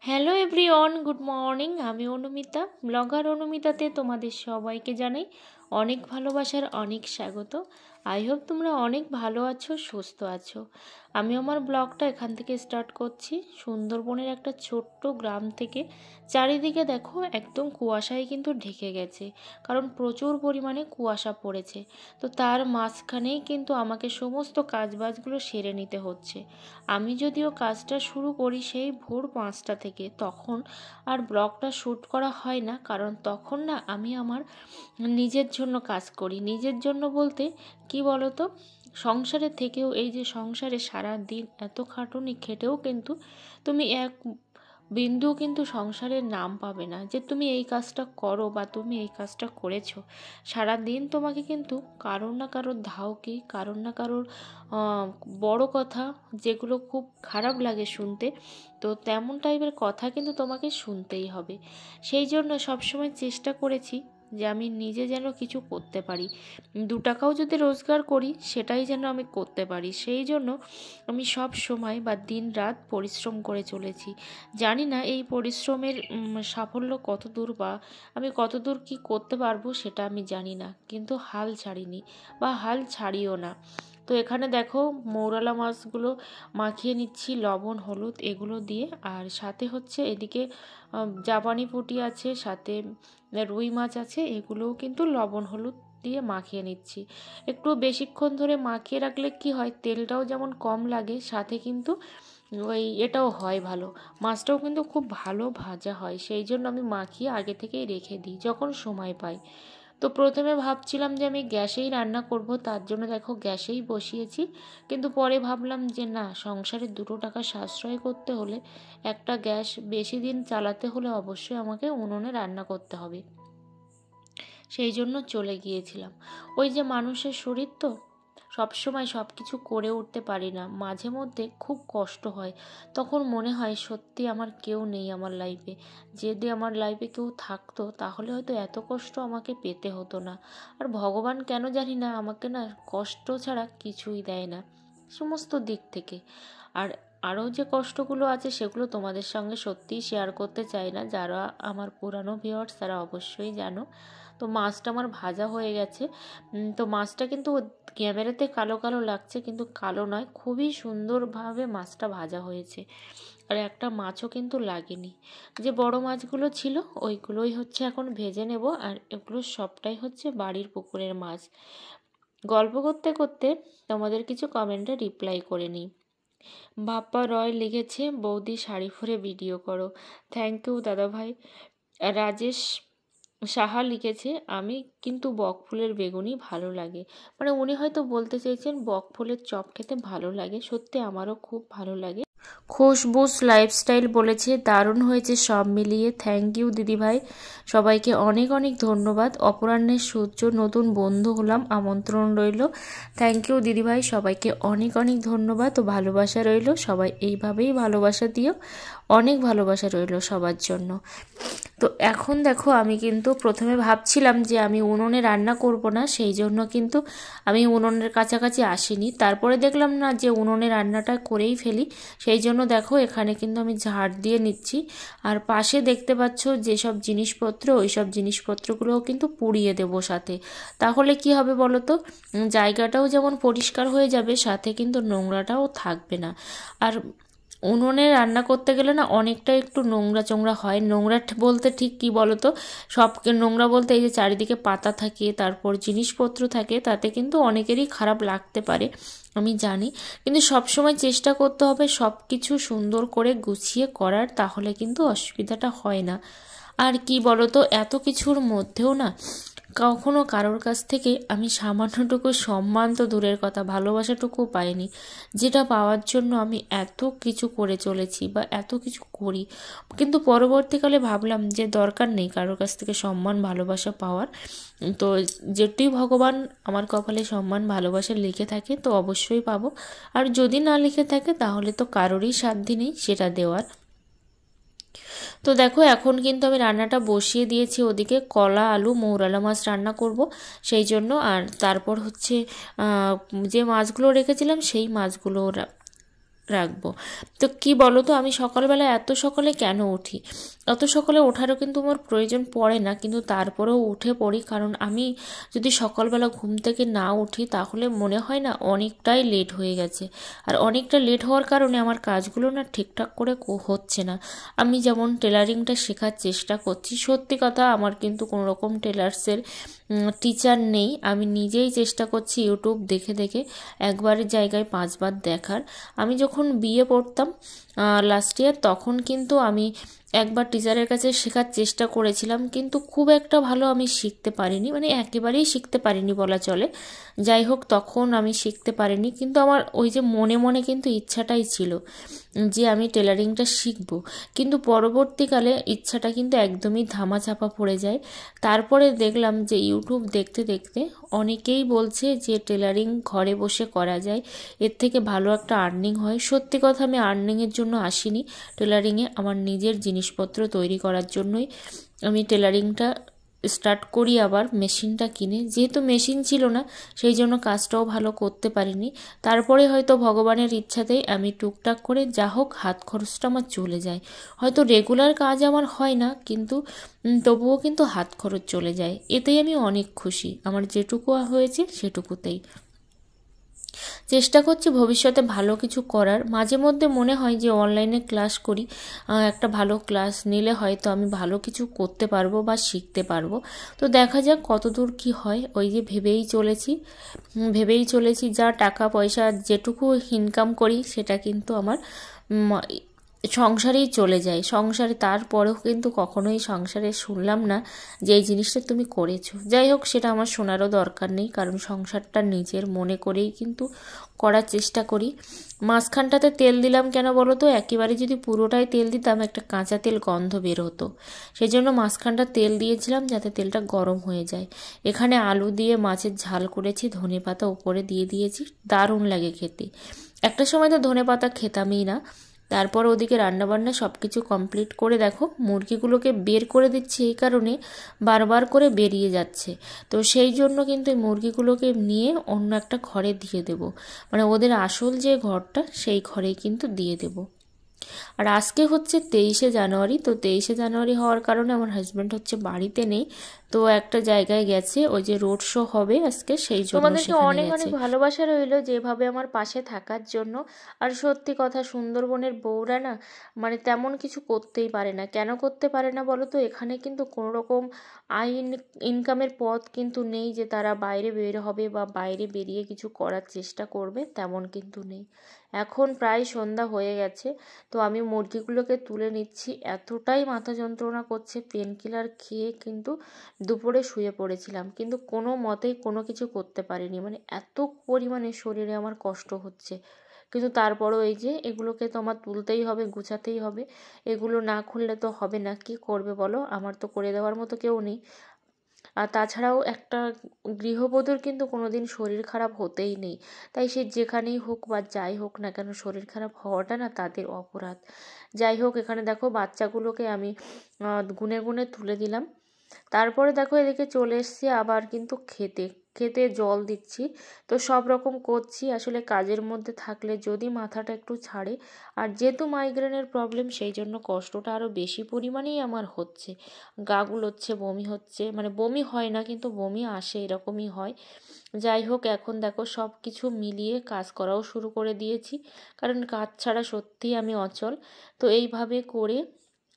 Hello everyone, good morning. আমি Anumita, blogger অনুমিতাতে তোমাদের সবাইকে জানাই অনেক ভালোবাসার অনেক স্বাগত। আই হোপ তোমরা অনেক ভালো আছো, সুস্থ আছো। আমি আমার ব্লগটা এখান থেকে স্টার্ট করছি, সুন্দরবনের একটা ছোট্ট গ্রাম থেকে। চারিদিকে দেখো একদম কুয়াশায় কিন্তু ঢেকে গেছে, কারণ প্রচুর পরিমাণে কুয়াশা পড়েছে। তো তার মাঝখানেই কিন্তু আমাকে সমস্ত কাজবাজগুলো সেরে নিতে হচ্ছে। আমি যদিও কাজটা শুরু করি সেই ভোর 5টা থেকে, তখন আর ব্লগটা শ্যুট করা হয় না, কারণ তখন না আমি আমার নিজের জন্য কাজ করি। নিজের জন্য বলতে কি বলতো, সংসারের থেকেও এই যে সংসারে সারা দিন এত খাটুনি খেটেও কিন্তু তুমি এক বিন্দু কিন্তু সংসারের নাম পাবে না যে তুমি এই কাজটা করো বা তুমি এই কাজটা করেছো। সারা দিন তোমাকে কিন্তু কারোর না কারোর ধাউকি, কারোর না কারোর বড় কথা, যেগুলো খুব খারাপ লাগে শুনতে, তো তেমন টাইপের কথা কিন্তু তোমাকে শুনতেই হবে। সেই জন্য সবসময় চেষ্টা করেছি যে আমি নিজে যেন কিছু করতে পারি, 2 টাকাও যদি রোজগার করি সেটাই যেন আমি করতে পারি। সেই জন্য আমি সব সময় বা দিন রাত পরিশ্রম করে চলেছি। জানি না এই পরিশ্রমের সাফল্য কত দূর বা আমি কত দূর কী করতে পারবো সেটা আমি জানি না, কিন্তু হাল ছাড়িনি বা হাল ছাড়িও না। তো এখানে দেখো মৌরলা মাছগুলো মাখিয়ে নিচ্ছি লবণ হলুদ এগুলো দিয়ে, আর সাথে হচ্ছে এদিকে জাপানি পুঁটি আছে, সাথে রুই মাছ আছে, এগুলোও কিন্তু লবণ হলুদ দিয়ে মাখিয়ে নিচ্ছি। একটু বেশিক্ষণ ধরে মাখিয়ে রাখলে কি হয়, তেলটাও যেমন কম লাগে, সাথে কিন্তু এটাও হয় ভালো, মাছটাও কিন্তু খুব ভালো ভাজা হয়। সেই জন্য আমি মাখিয়ে আগে থেকেই রেখে দিই যখন সময় পাই। তো প্রথমে ভাবছিলাম যে আমি গ্যাসেই রান্না করব, তার জন্য দেখো গ্যাসেই বসিয়েছি, কিন্তু পরে ভাবলাম যে না, সংসারে 2 টাকা সাশ্রয় করতে হলে, একটা গ্যাস বেশি দিন চালাতে হলে অবশ্যই আমাকে উনুনে রান্না করতে হবে। সেই জন্য চলে গিয়েছিলাম। ওই যে মানুষের শরীর তো, সবসময় সব কিছু করে উঠতে পারি না, মাঝে মধ্যে খুব কষ্ট হয়। তখন মনে হয় সত্যি আমার কেউ নেই আমার লাইফে, যদি আমার লাইফে কেউ থাকতো তাহলে হয়তো এত কষ্ট আমাকে পেতে হতো না। আর ভগবান কেন জানি না আমাকে না কষ্ট ছাড়া কিছুই দেয় না সমস্ত দিক থেকে। আর আরও যে কষ্টগুলো আছে সেগুলো তোমাদের সঙ্গে সত্যিই শেয়ার করতে চাই না, যারা আমার পুরানো ভিউয়ার্স তারা অবশ্যই জানো। তো মাছটা আমার ভাজা হয়ে গেছে। তো মাছটা কিন্তু ক্যামেরাতে কালো কালো লাগছে, কিন্তু কালো নয়, খুবই সুন্দরভাবে মাছটা ভাজা হয়েছে। আর একটা মাছও কিন্তু লাগেনি। যে বড় মাছগুলো ছিল ওইগুলোই হচ্ছে এখন ভেজে নেব, আর এগুলো সবটাই হচ্ছে বাড়ির পুকুরের মাছ। গল্প করতে করতে তোমাদের কিছু কমেন্টে রিপ্লাই করে নিই। বাপ্পা রয় লিখেছে, বৌদি শাড়ি পরে ভিডিও করো। থ্যাংক ইউ দাদা ভাই। রাজেশ সাহা লিখেছে, আমি কিন্তু বকফুলের বেগুনি ভালো লাগে। মানে উনি হয়তো বলতে চাইছেন বকফুলের চপ খেতে ভালো লাগে, সত্যি আমারও খুব ভালো লাগে। খুশবুস লাইফস্টাইল বলেছে, দারুণ হয়েছে সব মিলিয়ে। থ্যাংক ইউ দিদিভাই, সবাইকে অনেক অনেক ধন্যবাদ। অপরাহ্নের সূর্য নতুন বন্ধু হলাম, আমন্ত্রণ রইল। থ্যাংক ইউ দিদিভাই, সবাইকে অনেক অনেক ধন্যবাদ ও ভালোবাসা রইল। সবাই এইভাবেই ভালোবাসা দিও, অনেক ভালোবাসা রইল সবার জন্য। তো এখন দেখো আমি কিন্তু প্রথমে ভাবছিলাম যে আমি উনুনে রান্না করব না, সেই জন্য কিন্তু আমি উনুনের কাছাকাছি আসিনি। তারপরে দেখলাম না যে উনুনে রান্নাটা করেই ফেলি, সেই জন্য দেখো এখানে কিন্তু আমি ঝাড় দিয়ে নিচ্ছি। আর পাশে দেখতে পাচ্ছ যেসব জিনিসপত্র, ওই সব জিনিসপত্রগুলোও কিন্তু পুড়িয়ে দেবো সাথে। তাহলে কি হবে বলো তো, জায়গাটাও যেমন পরিষ্কার হয়ে যাবে, সাথে কিন্তু নোংরাটাও থাকবে না। আর উনুনে রান্না করতে গেলে না অনেকটা একটু নোংরা চোংরা হয়। নোংরা বলতে ঠিক কি বলতো, সব নোংরা বলতে এই যে চারিদিকে পাতা থাকে, তারপর জিনিসপত্র থাকে, তাতে কিন্তু অনেকেরই খারাপ লাগতে পারে আমি জানি, কিন্তু সব সময় চেষ্টা করতে হবে সব কিছু সুন্দর করে গুছিয়ে করার, তাহলে কিন্তু অসুবিধাটা হয় না। আর কি বলতো, এত কিছুর মধ্যেও না কখনো কারোর কাছ থেকে আমি সামান্যটুকু সম্মান তো দূরের কথা, ভালোবাসাটুকু পাইনি, যেটা পাওয়ার জন্য আমি এত কিছু করে চলেছি বা এত কিছু করি। কিন্তু পরবর্তীকালে ভাবলাম যে দরকার নেই কারোর কাছ থেকে সম্মান ভালোবাসা পাওয়ার। তো যেটি ভগবান আমার কপালে সম্মান ভালোবাসা লিখে থাকে তো অবশ্যই পাবো, আর যদি না লিখে থাকে তাহলে তো কারোরই সাধ্য নেই সেটা দেওয়ার। তো দেখো এখন কিন্তু আমি রান্নাটা বসিয়ে দিয়েছি, ওদিকে কলা আলু মৌরলা মাছ রান্না করব সেই জন্য। আর তারপর হচ্ছে যে মাছগুলো রেখেছিলাম সেই মাছগুলো রাখবো। তো কি বলো তো, আমি সকালবেলা এত সকালে কেন উঠি? অত সকালে ওঠারও কিন্তু আমার প্রয়োজন পড়ে না, কিন্তু তারপরেও উঠে পড়ি, কারণ আমি যদি সকালবেলা ঘুম থেকে না উঠি তাহলে মনে হয় না অনেকটাই লেট হয়ে গেছে। আর অনেকটা লেট হওয়ার কারণে আমার কাজগুলো না ঠিকঠাক করে হচ্ছে না। আমি যেমন টেলারিংটা শেখার চেষ্টা করছি, সত্যি কথা আমার কিন্তু কোনো রকম টেলার্সের টিচার নেই। আমি নিজেই চেষ্টা করছি ইউটিউব দেখে দেখে, একবারের জায়গায় 5 বার দেখার। আমি যখন বিয়ে পড়তাম লাস্ট ইয়ার, তখন কিন্তু আমি একবার টিচারের কাছে শেখার চেষ্টা করেছিলাম, কিন্তু খুব একটা ভালো আমি শিখতে পারিনি, মানে একেবারেই শিখতে পারিনি বলা চলে। যাই হোক, তখন আমি শিখতে পারিনি, কিন্তু আমার ওই যে মনে মনে কিন্তু ইচ্ছাটাই ছিল যে আমি টেলারিংটা শিখবো। কিন্তু পরবর্তীকালে ইচ্ছাটা কিন্তু একদমই ধামাচাপা পড়ে যায়। তারপরে দেখলাম যে ইউটিউব দেখতে দেখতে অনেকেই বলছে যে টেলারিং ঘরে বসে করা যায়, এর থেকে ভালো একটা আর্নিং হয়। সত্যি কথা, আমি আর্নিংয়ের জন্য আসিনি টেলারিংয়ে, আমার নিজের জিনিসপত্র তৈরি করার জন্যই আমি টেলারিংটা স্টার্ট করি। আবার মেশিনটা কিনে, যেহেতু মেশিন ছিল না সেই জন্য কাজটাও ভালো করতে পারিনি। তারপরে হয়তো ভগবানের ইচ্ছাতেই আমি টুকটাক করে যা হোক হাত খরচটা আমার চলে যায়। হয়তো রেগুলার কাজ আমার হয় না, কিন্তু তবুও কিন্তু হাত খরচ চলে যায়। এতেই আমি অনেক খুশি, আমার যেটুকু হয়েছে সেটুকুতেই। চেষ্টা করছি ভবিষ্যতে ভালো কিছু করার। মাঝে মধ্যে মনে হয় যে অনলাইনে ক্লাস করি, একটা ভালো ক্লাস নিলে হয়তো আমি ভালো কিছু করতে পারবো বা শিখতে পারবো। তো দেখা যাক কতদূর কি হয়। ওই যে ভেবেই চলেছি যা টাকা পয়সা যেটুকু ইনকাম করি সেটা কিন্তু আমার সংসারেই চলে যায়। সংসারে তারপরেও কিন্তু কখনোই সংসারে শুনলাম না যে এই জিনিসটা তুমি করেছো। যাই হোক, সেটা আমার শোনারও দরকার নেই, কারণ সংসারটা নিজের মনে করেই কিন্তু করার চেষ্টা করি। মাঝখানটাতে তেল দিলাম কেন বলো তো? একেবারে যদি পুরোটাই তেল দিতাম একটা কাঁচা তেল গন্ধ বের হতো, সেই জন্য মাঝখানটা তেল দিয়েছিলাম যাতে তেলটা গরম হয়ে যায়। এখানে আলু দিয়ে মাছের ঝাল করেছি, ধনেপাতা উপরে দিয়ে দিয়েছি, দারুণ লাগে খেতে। একটা সময় তো ধনেপাতা খেতামই না। তারপর ওদিকে রান্নাবান্না সব কিছু কমপ্লিট করে দেখো মুরগিগুলোকে বের করে দিচ্ছি, এই কারণে বারবার করে বেরিয়ে যাচ্ছে। তো সেই জন্য কিন্তু এই মুরগিগুলোকে নিয়ে অন্য একটা ঘরে দিয়ে দেব, মানে ওদের আসল যে ঘরটা সেই ঘরেই কিন্তু দিয়ে দেব। আর আজকে হচ্ছে 23শে জানুয়ারি। তো 23শে জানুয়ারি হওয়ার কারণে আমার হাজব্যান্ড হচ্ছে বাড়িতে নেই, তো একটা জায়গায় গেছে, ওই যে রোড শো হবে আজকে, সেই জন্য তোমাদেরকে অনেক অনেক ভালোবাসা রইলো যেভাবে আমার পাশে থাকার জন্য। আর সত্যি কথা, সুন্দরবনের বউরা না মানে তেমন কিছু করতেই পারে না। কেন করতে পারে না বলো তো? এখানে কিন্তু কোনো রকম ইনকামের পথ কিন্তু নেই যে তারা বাইরে বের হবে বা বাইরে বেরিয়ে কিছু করার চেষ্টা করবে, তেমন কিন্তু নেই। এখন প্রায় সন্ধ্যা হয়ে গেছে, তো আমি মুরগিগুলোকে তুলে নিচ্ছি। এতটাই মাথা যন্ত্রণা করছে, পেন কিলার খেয়ে কিন্তু দুপুরে শুয়ে পড়েছিলাম, কিন্তু কোনো মতেই কোনো কিছু করতে পারিনি, মানে এত পরিমাণে শরীরে আমার কষ্ট হচ্ছে। কিন্তু তারপরও এই যে এগুলোকে তো আমার তুলতেই হবে, গুছাতেই হবে, এগুলো না খুললে তো হবে না। কি করবে বলো? আমার তো করে দেওয়ার মতো কেউ নেই। আর তাছাড়াও একটা গৃহবধূর কিন্তু কোনোদিন শরীর খারাপ হতেই নেই, তাই সে যেখানেই হোক বা যাই হোক না কেন, শরীর খারাপ হওয়াটা না তাদের অপরাধ। যাই হোক, এখানে দেখো বাচ্চাগুলোকে আমি গুনে গুনে তুলে দিলাম। তারপরে দেখো এদিকে চলে এসছি আবার কিন্তু খেতে খেতে জল দিচ্ছি। তো সব রকম করছি আসলে কাজের মধ্যে থাকলে, যদি মাথাটা একটু ছাড়ে। আর যেহেতু মাইগ্রেনের প্রবলেম, সেই জন্য কষ্টটা আরও বেশি পরিমাণেই আমার হচ্ছে। গা গুলোচ্ছে, বমি হচ্ছে, মানে বমি হয় না কিন্তু বমি আসে, এরকমই হয়। যাই হোক, এখন দেখো সব কিছু মিলিয়ে কাজ করাও শুরু করে দিয়েছি, কারণ কাজ ছাড়া সত্যিই আমি অচল। তো এইভাবে করে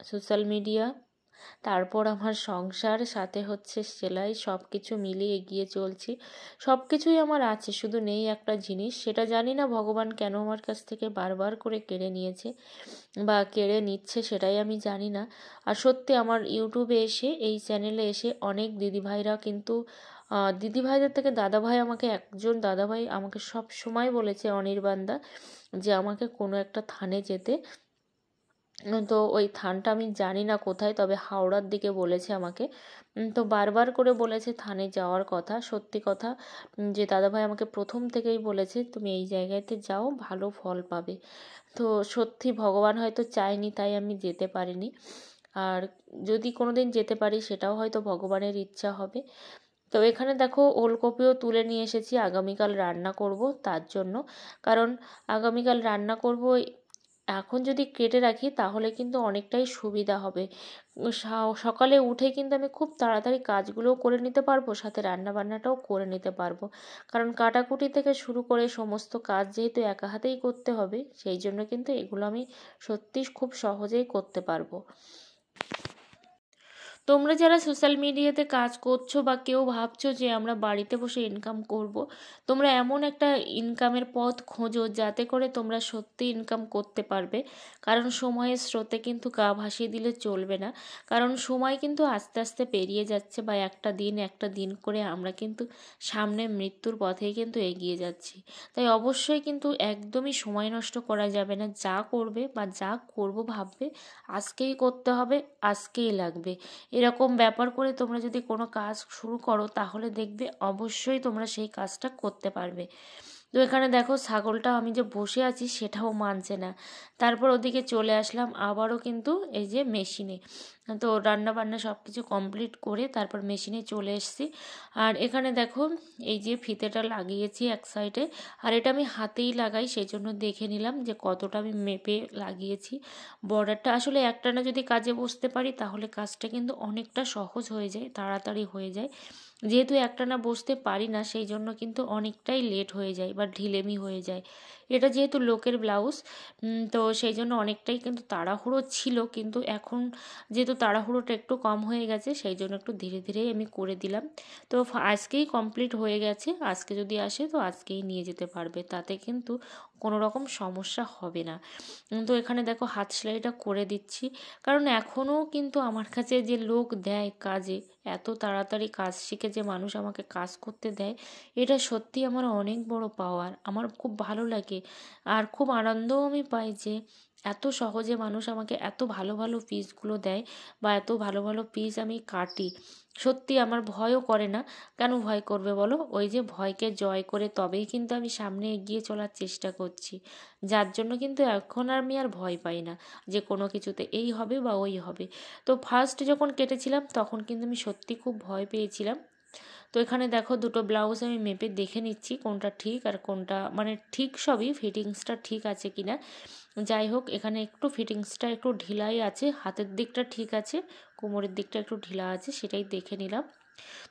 সোশ্যাল মিডিয়া, তারপর আমার সংসার, সাথে হচ্ছে সেলাই, সব কিছু মিলিয়ে এগিয়ে চলছি। সব কিছুই আমার আছে, শুধু নেই একটা জিনিস, সেটা জানি না ভগবান কেন আমার কাছ থেকে বারবার করে কেড়ে নিয়েছে বা কেড়ে নিচ্ছে, সেটাই আমি জানি না। আর সত্যি আমার ইউটিউবে এসে, এই চ্যানেলে এসে অনেক দিদিভাইরা কিন্তু দিদিভাইদের থেকে দাদাভাই, আমাকে একজন দাদাভাই আমাকে সব সময় বলেছে, অনির্বাণদা, যে আমাকে কোনো একটা থানে যেতে। তো ওই থানটা আমি জানি না কোথায়, তবে হাওড়ার দিকে বলেছে আমাকে। তো বারবার করে বলেছে থানে যাওয়ার কথা। সত্যি কথা, যে দাদাভাই আমাকে প্রথম থেকেই বলেছে তুমি এই জায়গাতে যাও, ভালো ফল পাবে। তো সত্যি ভগবান হয়তো চায়নি, তাই আমি যেতে পারিনি। আর যদি কোনো দিন যেতে পারি, সেটাও হয়তো ভগবানের ইচ্ছা হবে। তো এখানে দেখো ওলকপিও তুলে নিয়ে এসেছি, আগামীকাল রান্না করব তার জন্য। কারণ আগামীকাল রান্না করব, এখন যদি কেটে রাখি তাহলে কিন্তু অনেকটাই সুবিধা হবে। সকালে উঠে কিন্তু আমি খুব তাড়াতাড়ি কাজগুলোও করে নিতে পারবো, সাথে রান্নাবান্নাটাও করে নিতে পারবো। কারণ কাটাকুটি থেকে শুরু করে সমস্ত কাজ যেহেতু একা হাতেই করতে হবে, সেই জন্য কিন্তু এগুলো আমি সত্যিই খুব সহজেই করতে পারবো। তোমরা যারা সোশ্যাল মিডিয়াতে কাজ করছো বা কেউ ভাবছো যে আমরা বাড়িতে বসে ইনকাম করব, তোমরা এমন একটা ইনকামের পথ খোঁজো যাতে করে তোমরা সত্যি ইনকাম করতে পারবে। কারণ সময়ের স্রোতে কিন্তু গা ভাসিয়ে দিলে চলবে না। কারণ সময় কিন্তু আস্তে আস্তে পেরিয়ে যাচ্ছে, বা একটা দিন করে আমরা কিন্তু সামনে মৃত্যুর পথেই কিন্তু এগিয়ে যাচ্ছি। তাই অবশ্যই কিন্তু একদমই সময় নষ্ট করা যাবে না। যা করবে বা যা করব ভাববে, আজকেই করতে হবে, আজকেই লাগবে, এরকম ব্যাপার করে তোমরা যদি কোনো কাজ শুরু করো তাহলে দেখবে অবশ্যই তোমরা সেই কাজটা করতে পারবে। তো এখানে দেখো ছাগলটা আমি যে বসে আছি সেটাও মানছে না। তারপর ওদিকে চলে আসলাম আবারও কিন্তু এই যে মেশিনে। তো রান্না বান্না সব কিছু কমপ্লিট করে তারপর মেশিনে চলে এসেছি। আর এখানে দেখো এই যে ফিতেটা লাগিয়েছি এক সাইডে, আর এটা আমি হাতেই লাগাই, সেই জন্য দেখে নিলাম যে কতটা আমি মেপে লাগিয়েছি। বর্ডারটা আসলে একটানা যদি কাজে বসতে পারি তাহলে কাজটা কিন্তু অনেকটা সহজ হয়ে যায়, তাড়াতাড়ি হয়ে যায়। যেহেতু একটানা বসতে পারি না, সেই জন্য কিন্তু অনেকটাই লেট হয়ে যায় বা ঢিলেমি হয়ে যায়। এটা যেহেতু লোকের ব্লাউজ, তো সেই জন্য অনেকটাই কিন্তু তাড়াহুড়ো ছিল, কিন্তু এখন যেহেতু তাড়াহুড়োটা একটু কম হয়ে গেছে সেই জন্য একটু ধীরে ধীরেই আমি করে দিলাম। তো আজকেই কমপ্লিট হয়ে গেছে, আজকে যদি আসে তো আজকেই নিয়ে যেতে পারবে, তাতে কিন্তু কোনো রকম সমস্যা হবে না। তো এখানে দেখো হাত সেলাইটা করে দিচ্ছি, কারণ এখনও কিন্তু আমার কাছে যে লোক দেয় কাজে, এত তাড়াতাড়ি কাজ শিখে যে মানুষ আমাকে কাজ করতে দেয়, এটা সত্যি আমার অনেক বড় পাওয়ার। আমার খুব ভালো লাগে আর খুব আনন্দও আমি পাই যে এত সহজে মানুষ আমাকে এত ভালো ভালো পিসগুলো দেয় বা এত ভালো ভালো পিস আমি কাটি। সত্যি আমার ভয়ও করে না। কেন ভয় করবে বলো? ওই যে ভয়কে জয় করে তবেই কিন্তু আমি সামনে এগিয়ে চলার চেষ্টা করছি, যার জন্য কিন্তু এখন আমি আর ভয় পাই না যে কোনো কিছুতে এই হবে বা ওই হবে। তো ফার্স্ট যখন কেটেছিলাম তখন কিন্তু আমি সত্যি খুব ভয় পেয়েছিলাম। তো এখানে দেখো দুটো ব্লাউজ আমি মেপে দেখে নিচ্ছি কোনটা ঠিক আর কোনটা, মানে ঠিক সবই, ফিটিংসটা ঠিক আছে কিনা। যাই হোক, এখানে একটু ফিটিংসটা একটু ঢিলাই আছে, হাতের দিকটা ঠিক আছে, কোমরের দিকটা একটু ঢিলা আছে, সেটাই দেখে নিলাম।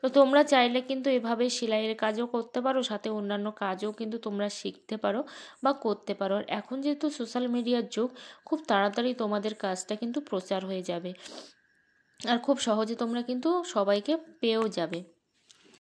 তো তোমরা চাইলে কিন্তু এভাবে সেলাইয়ের কাজও করতে পারো, সাথে অন্যান্য কাজও কিন্তু তোমরা শিখতে পারো বা করতে পারো। আর এখন যেহেতু সোশ্যাল মিডিয়ার যুগ, খুব তাড়াতাড়ি তোমাদের কাজটা কিন্তু প্রচার হয়ে যাবে আর খুব সহজে তোমরা কিন্তু সবাইকে পেয়েও যাবে।